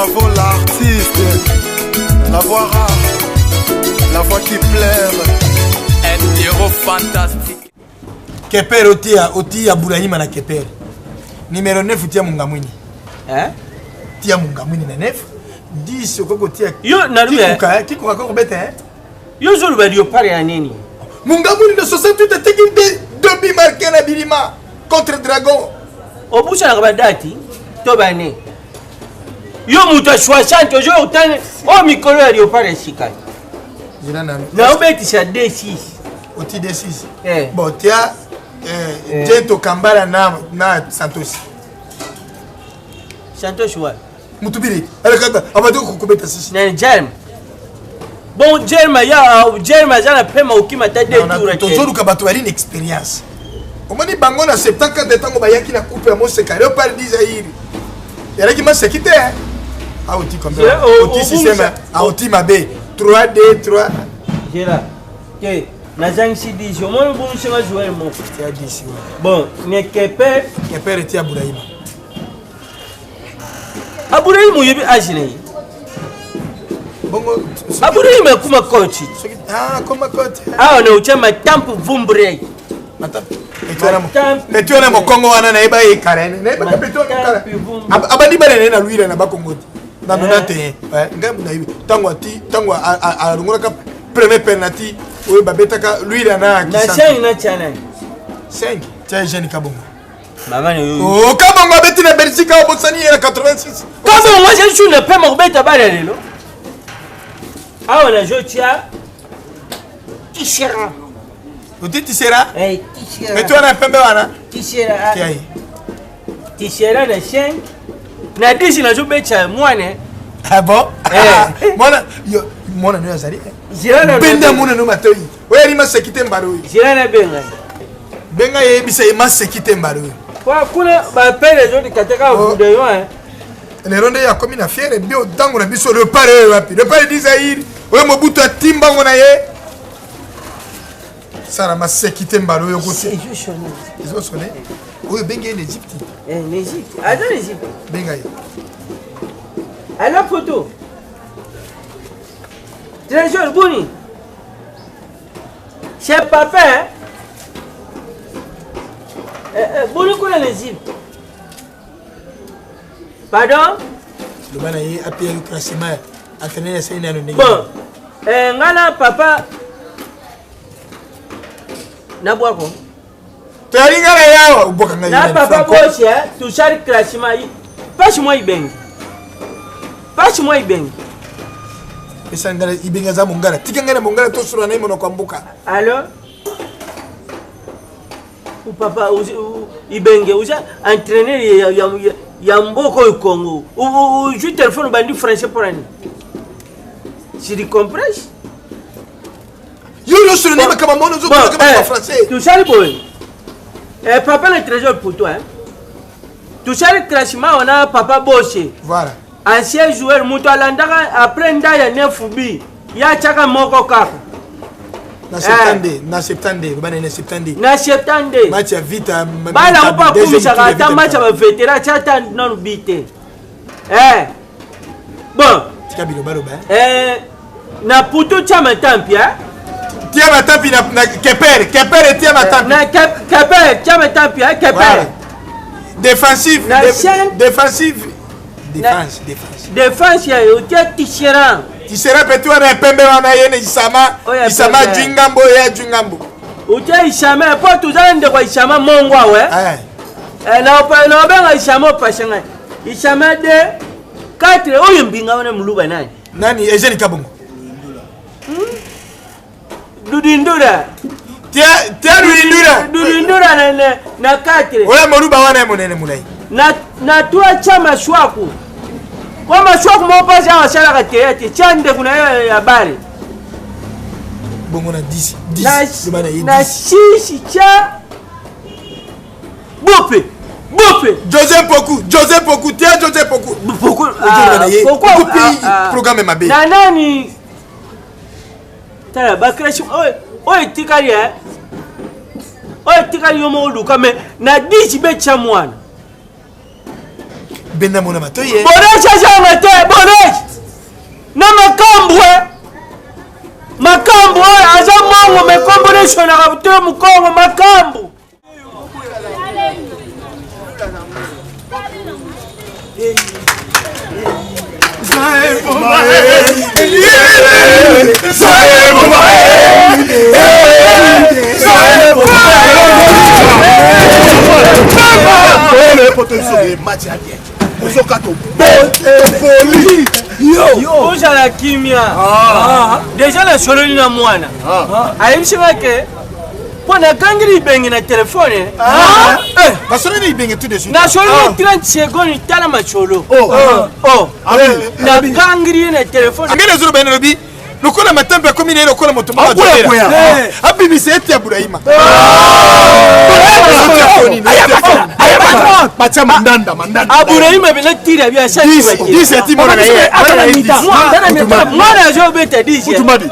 Bravo l'artiste, la voix rare, la voix qui plaire. Un héros fantastique. Keper otia Boulaïma na Keper. Numéro 9 tia Mungamwini. Hein? Tia Mungamwini na 9. 10 okoko tia. Yo na lume. Kiko kako bete hein? Yo zolu ba dio pare ya nini? Mungamwini de 68 ateki demi marqué na Birima contre Dragon. Obusa na kabadati to bane. Yo muto 60 ojo utane o mikolo ya dio pare sikai. Na obeti sa D6. Oti D6. Bon tia Jento Kambala na Santos. Santos wa. Mutubiri. Alaka abado kukubeta sisi. Na Jerm. Bon Jerma ya Jerma zana pema ukima ta de tour. Tozoru ka bato bali experience. Omoni bango na 70 de tango bayaki na coupe ya Moseka. Leo par 10 airi. Yara ki masekite. Auti comme Auti système. Auti mabe. 3D 3. Gera. Que Nazang Sidi, je m'en vais jouer mon fils. Bon, mais Keper était à Boulaïma. À Boulaïma, il y a Agile. À Boulaïma, comme un coach. Ah, comme un coach. Ah, on a eu ma tempe vumbré. Mais tu as mon Congo, on a eu Karen. Abadi Balen, na lui, na Bakongo. Dans le Nantais, Tango a premier penalty. Oui, Babetaka, lui, il en a. Na 5 na channel. 5. Tiens, Jeanne Kabongo. Maman, oh, Kabongo a bêté la Belgique au Botsani en 86. Kabongo, moi, je suis le père Morbet à Balelo. Ah, on a joué, tiens. Tishera. Vous dites Tishera? Eh, Tishera. Mais tu en as fait un Tishera. Tishera, na 5. Na 10, na joué, moi, ne. Ah bon? Moi, je suis Benda muna no matoi. Oya ni masekite mbaro. Jirana benga. Benga ye bisa ye masekite mbaro. Kwa kuna ba pele jodi kateka bude yo hein. Le ronde ya komi na fiere bio dango na biso le pare wapi. Le pare dizaïr. Oya mobutu atimba ngona ye. Sara masekite mbaro yo kote. Ils ont sonné. Oya benga en Égypte. En Égypte. Adon Égypte. Benga ye. À la photo. Trésor Bouni. Chef papa, Bouni qu'on a l'Égypte. Pardon? Le banaye a payé le classement. Entraîner les sénats. Bon, ngana papa. Nabois quoi? Tu as dit que na papa boche, tu chari classement. Passe-moi Ibeng. Passe-moi Ibeng. Esangala Ibenga za mongala. Tikangana mongala to sura na imono kwambuka. Alors? Ou papa Ibenge uja entraîner ya mboko au Congo. Ou je téléphone bandi français pour ani. Si tu comprends? Yo le sura na kama mono zo kama français. Tu chari boy. Papa le trésor pour toi hein. Tu chari classement on a papa Boche. Voilà. Ancien joueur mutu alandaka après ndaya nefubi ya chaka moko kako na septande bana na septande match ya vita bala upa kumisa kata match ba veteran chata non bite bon tikabilo balo ba na putu chama tampia tia matampi na Keper tia matampi na Keper chama tampia Keper défensive Défense ya yote Tishera. Tishera petu wana pembe wana yene Isama Jungambo ya Jungambo. Ute Isama po tuzande kwa Isama mongwa we. Na obenga Isama pasanga. Isama de 4 oyo mbinga wana muluba nani? Nani Eugene Kabongo. Dudindura. Tia Dudindura na 4. Oya muluba wana monene mulai. Na tua chama shwaku. Kwa mashwaku mwapazi ya washala kateyati. Chande kuna ya bari. Bongo na 10. Na shishi cha. Bope. Joseph Poku. Tia Joseph Poku. Poku. Programme mabe. Na nani. Tala bakreshi. Oye tikari ya. Oye tikari yomo ulu kame. Na 10 be cha mwana. Benda mona matoye. Bona chacha ngate, bo shona buto mukongo makambu. Ozala kimia. Déjà la sololi na mwana. Ayimshima ke pona kangiri bengi na telefone. Parce que ni bengi tout de suite. Na sololi 30 secondes tala macholo. Na kangiri na telefone. Ngene zuru bene lobi. Lokola matambe comme ni lokola motumba jodera. Abibi seti Ibrahima. Bacha mandanda. Ibrahima bina tira bia shati baje. Dise ti mona na ye. Mwana jo beta dise. Utumadi.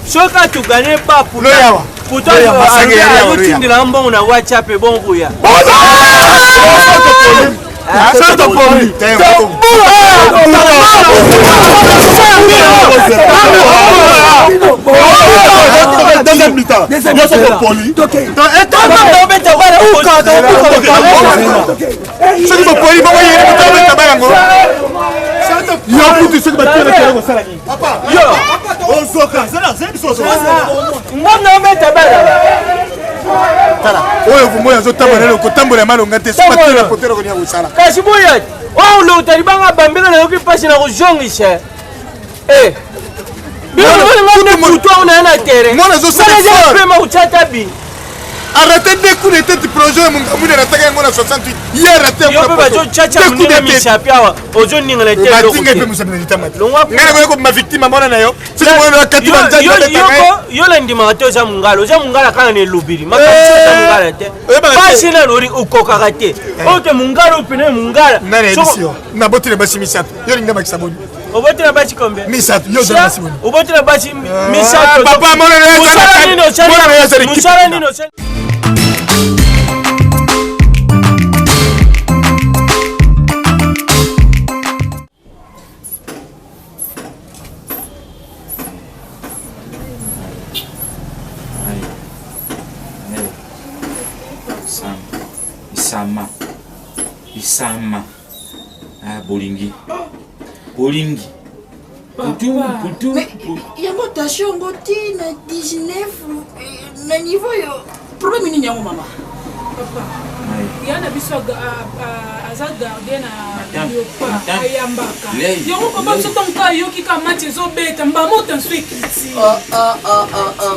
Soka tu gagner pas pour tu la mbongo na WhatsApp et bon rouya. Oyo vumoya zotambola loko tambola malonga te sipatela potero konya usala. Kashibuya. Oh lo talibanga bambela na yoki pasi na kujongisha. Bilo ngone mutwa una na tere. Mwana zo sala fort. Pema uchata bi. Arrêtez de coups de tête projet mon gamu na taka ngona 68. Hier raté mon projet. Yo ba chacha muna mishapiawa. Ozo ninga le tere. Batinga pe musa na tamati. Ngana ko ma victime mona na yo. Sisi mwana wakati banja yo la ndima gato za mungalo. Za mungala kana ne lubiri. Makati za mungala te. Pasi na lori ukoka kate. Ote mungalo pene mungala. Na édition. Na botile basi misatu. Yo linga makisaboni. Obote na bachi kombe. Misatu yo za masiboni. Obote na bachi misatu. Papa mona na ya. Musara nino. Isama. Bolingi. Putu. Mais il y a mutation ngoti na 19 na niveau yo. Problème ni nyango mama. Papa. Yana biso aza garder na yopa ayambaka. Yango papa soto nka yoki ka match ezobeta mbamo tanso ekiti.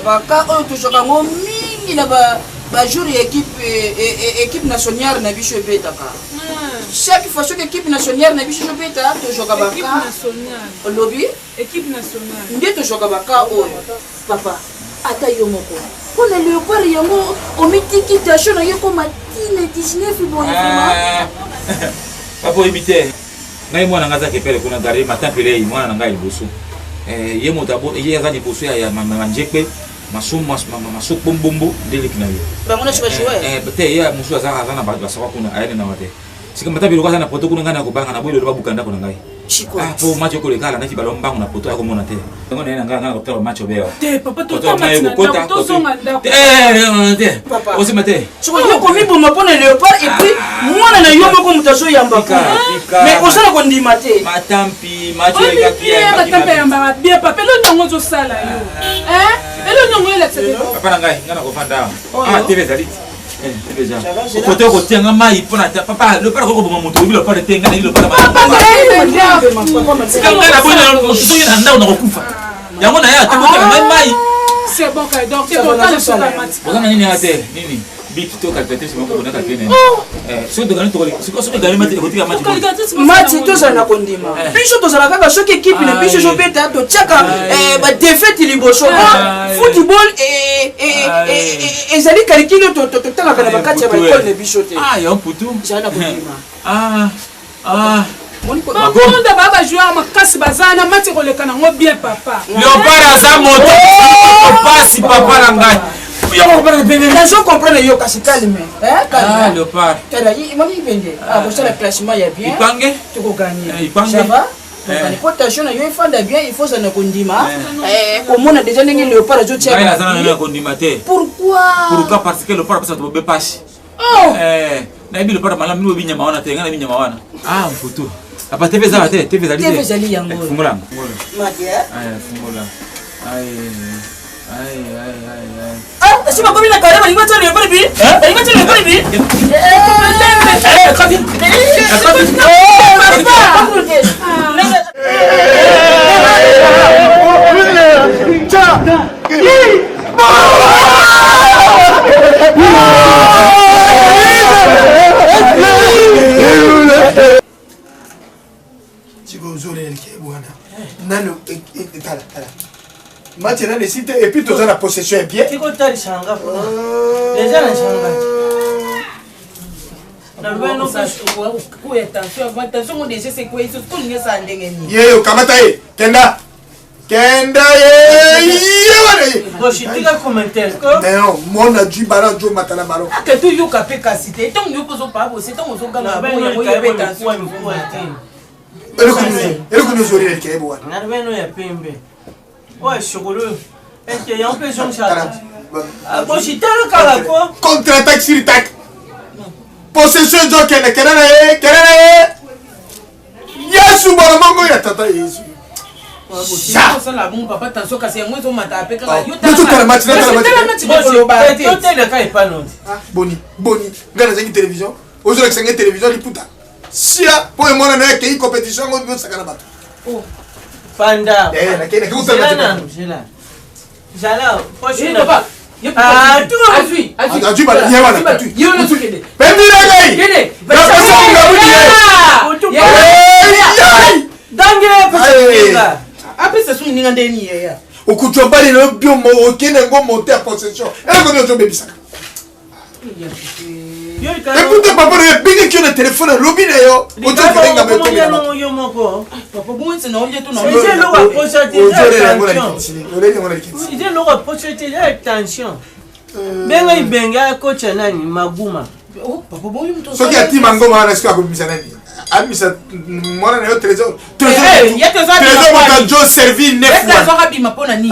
Baka o tujoka ngo mingi na ba jour équipe nationale na biso betaka. Chaque fois que l'équipe nationale na biso beta to joka baka. Équipe nationale. Lobby équipe nationale. Nde to joka baka o. Papa, ata yo moko. On a le pari yango o mitiki tasho na yo ko matine 19 bon vraiment. Papa imité. Ngai mwana ngaza kepele kuna gari matapele mwana ngai liboso. Ye motabo ye za liboso ya mama njekpe. Masuk bombo ndele kinayo. Bangona chibashiwe. Bete ya musu azana ba sawa kuna ayene na wate. Sika matabi lokasa na poto kuna ngana kubanga na boilo babukanda kuna ngai. Chiko. Po macho kole kala na kibalo mbangu na poto yako mona te. Ngona ina ngana kutoa macho beo. Te papa to ta macho na to songa ndako. Te. Osima te. Chiko yo komi bomba pona léopard et puis mwana na yo moko mutasho yambaka. Mais osala ko ndima te. Matampi macho ya kia. Matampi yamba bien papa lo nyongo zo sala yo. Elo nyongo ile tsebe. Papa na ngai ngana ko fanda. TV zaliti. Déjà. Côté côté mai pona papa le père ko bo moto bilo pare tenga na bilo pare ma. Sikanga na bona so yina ndao na kufa. Yango na ya tuko na mai. C'est bon ka donc c'est bon ta so ka mati. Bona nini ate nini? Big to calculatrice moko bona kalpene. So de gani to so gani mati ko tika mati. Mati to sana kondima. Biso to sana kaka soki équipe na biso jo beta to tiaka ba défaite liboso. Football et ezali calcul to taka na bakati ya ba école na biso te. Ah yo putu. Sana kondima. bamonda baa bajoueur makasi baza na mati koleka nango bien papa Léopard aza moto pasi papa na ngai. Je comprends yo kasi calme. Ah Léopard. Tala yi mami bende. Ah bon ça le classement ya bien. Ipange? Tu ko gagner. Ipange. Ça va? Donc potation na yo ifanda bien, il faut ça na kondima. Comment on a déjà ndenge Léopard jo tia. Ngai na zana na kondima te. Pourquoi? Pourquoi parce que Léopard pesa to be pashi. Oh. Na ibi Léopard malamu ni obinya mawana te, ngana binya mawana. Ah mfutu. Apa TV za te, TV za lide. TV za li yango. Fungula. Matia. Aya fungula. Ai. Ah, si ma copine a carrément il va te le faire bi. Il va te le faire bi. Maintenant, les sites et puis tu as la possession est bien. Tu as les changas. Les gens les changas. Yo, kamata ye, Kenda. Kenda ye. Bon, je te dis commentaire. Non, mon a du baron, du matana baron. Que tu yo capé casité, tant yo poso pas bosser, tant on ganga Na bon beno yo ya yo tension. Elle connaît Zori elle qui est bonne. Na beno ya pembe. Ouais, chokolo. Est-ce qu'il y a un peu de chat? Bon, je te le kala quoi? Contre-attaque sur attaque. Possession de Kenda, Kenda. Yesu bana mango ya tata Yesu. Ça la bon papa attention kasi moi zo mata pe kala yo Mais tout le match, Tu pas non. Boni. Ngana zengi télévision. Aujourd'hui que c'est télévision li puta. Sia pour moi na ke une compétition on veut sakana bato. Oh. Panda. Na kene ku Jala, prochaine papa. Ah, tu vois. Tu vas y avoir tu. Yo na tukende. Pendi la gay. Kene. La personne qui a Dangue Après ça sou ninga ndeni ya. Okutobali no bio mo okene ngo monter en possession. Elle connaît au bébisaka. Écoute papa le big qui a le téléphone lobby na yo. Ojo kenga me ko na. yo moko. Papa bon c'est non to non. C'est le roi attention. Attention. C'est le roi attention. Benga ibenga coach nani Maguma. Oh papa bon yo to. So qui a ti mango ma na ska ko bisa nani. Amisa mwana na yo trésor. Trésor mo jo servi 9 fois. Trésor abima pona ni.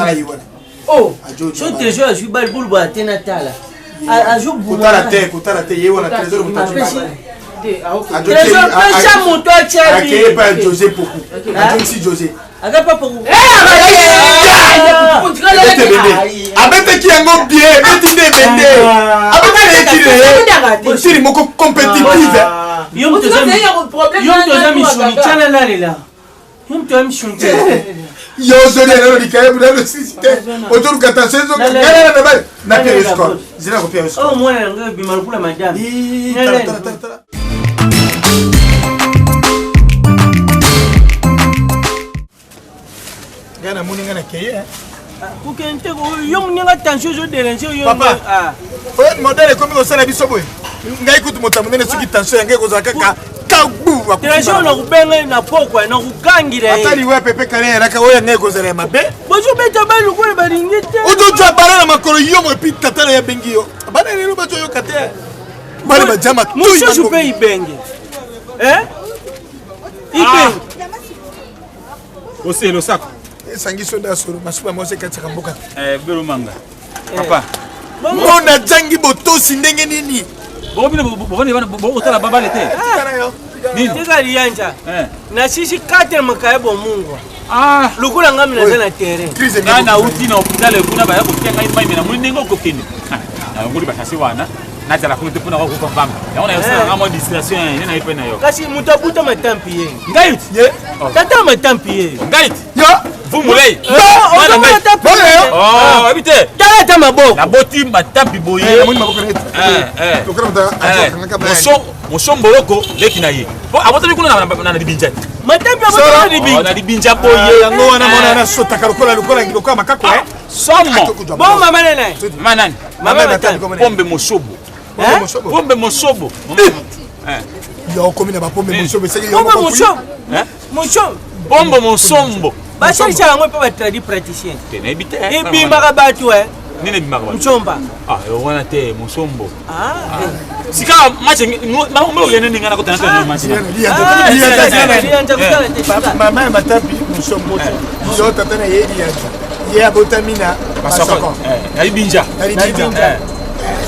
Oh, so trésor a joué bal boule ba tena tala. A joué boule. Kutala te yewa na trésor mo ta. Trésor pecha moto tia bi. Akeye pa José Poku. Ajo si José. Aga pa Poku. Abete ki yango bien, beti ne bende. Abete ne tire. Moko compétitive. Yo mto mishuni chana lalila. Yo mto mishuni chana. Yo zone na likaye bula le système. Autour de 14 ans, na pire score. Zina ko pire score. Oh moi nga bimar kula madame. Gana muni ngana keye. Kukente ko yo mninga tension jo déranger yo. Papa. Oye modèle comme au sala biso boy. Ngai kutu motamune soki tension ngai ko zaka ka kabu. Tension na kubenga na pokwa na kukangira. Atali we pepe kale raka oya ngai ko zala mabe. Bojo beta ba lukule baringite. Ojo jwa bala na makolo yo mo pi tatala ya bengi yo. Bana lelo bajo yo kate. Bale ba jama. Muso chupe ibenge. Ibenge. Ose lo sako. Sangi soda soro masuba mose katika mboka. Bero manga. Papa. Mona jangi botosi ndenge nini? Bo otala baba lete. Nini? Tika lianja. Na sisi kate makaibo Mungu. Lukula ngami na zana terrain. Na uti na hospitali kuna ba yako kenga imai na mwini ngoko kini. Na nguli ba kasi wana. Na tala kuna tepuna kwa kupamba. Yaona yosa ngamo distraction ina ipe na yo. Kasi mutabuta matampi ye. Ngait. Tata matampi ye. Ngait. Yo. Vumulei. Oh, habite. Tata maboko. Na boti matampi boye. Mwini maboko na Moso mboloko leki na ye. Bo abotali kuna na libinja. Matampi abotali libinja. Na libinja boye. Yango wana mona na sota karukola lukola makako Somo. Bon mama nene. Manani. Mama matampi. Pombe mosobo. Pombe mosobo. yo komina ba pombe musombo seki yo pombe musombo musombo pombe musombo basharisa yango mpe batradi praticien tenebite ibimbaka bato nini ebimbaka bato musomba wana te musombo sika match okende ninga na kotana tena match mama matapi musombo yo tatana ye lianja ye abotamina masoko alibinja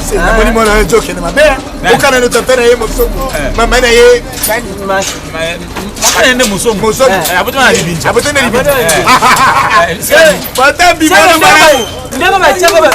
c'est la bonne mona un joke na mabea okana no tatana ye musombo mama na ye kani makana nde musombo abotana alibinja matapi bana bana ndeko bachako ba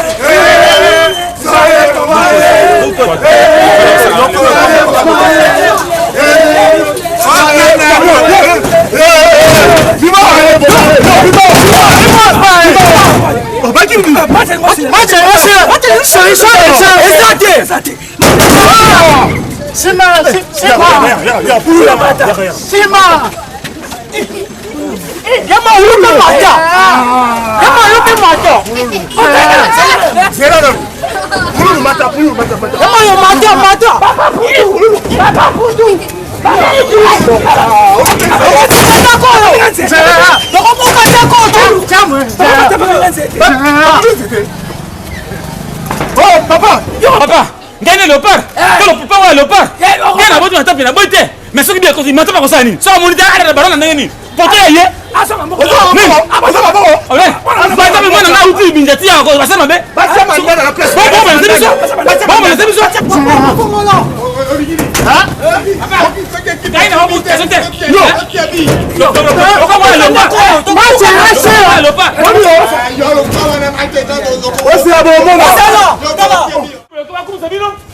oh papa ngene leopard tolo papa wa leopard ngene aboto na tapina boite mais soki bien kosi matapa kosa nini so amoni ta barona ndenge nini poto ye asama moko bata mwana na uti binjati yako basema be basema ngana na place bomba na biso ha gaina hobu tesente yo okwa leopard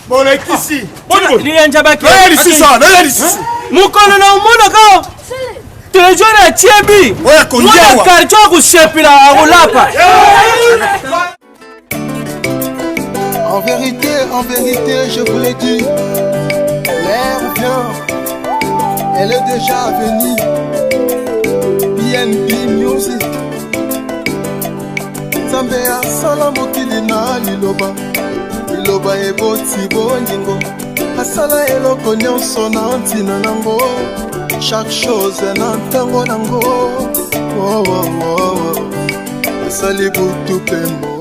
bon ici mukolo na umonaka tejona tiebi mwana karcho kusepila akulapa En vérité, je vous l'ai dit, l'heure vient, elle est déjà venue. BNB Music, Zambia Sala Mokili na Liloba eboti bolingo, asala eloko nyonso na ntina nango, chaque chose na ntango nango. Asali butu pemo.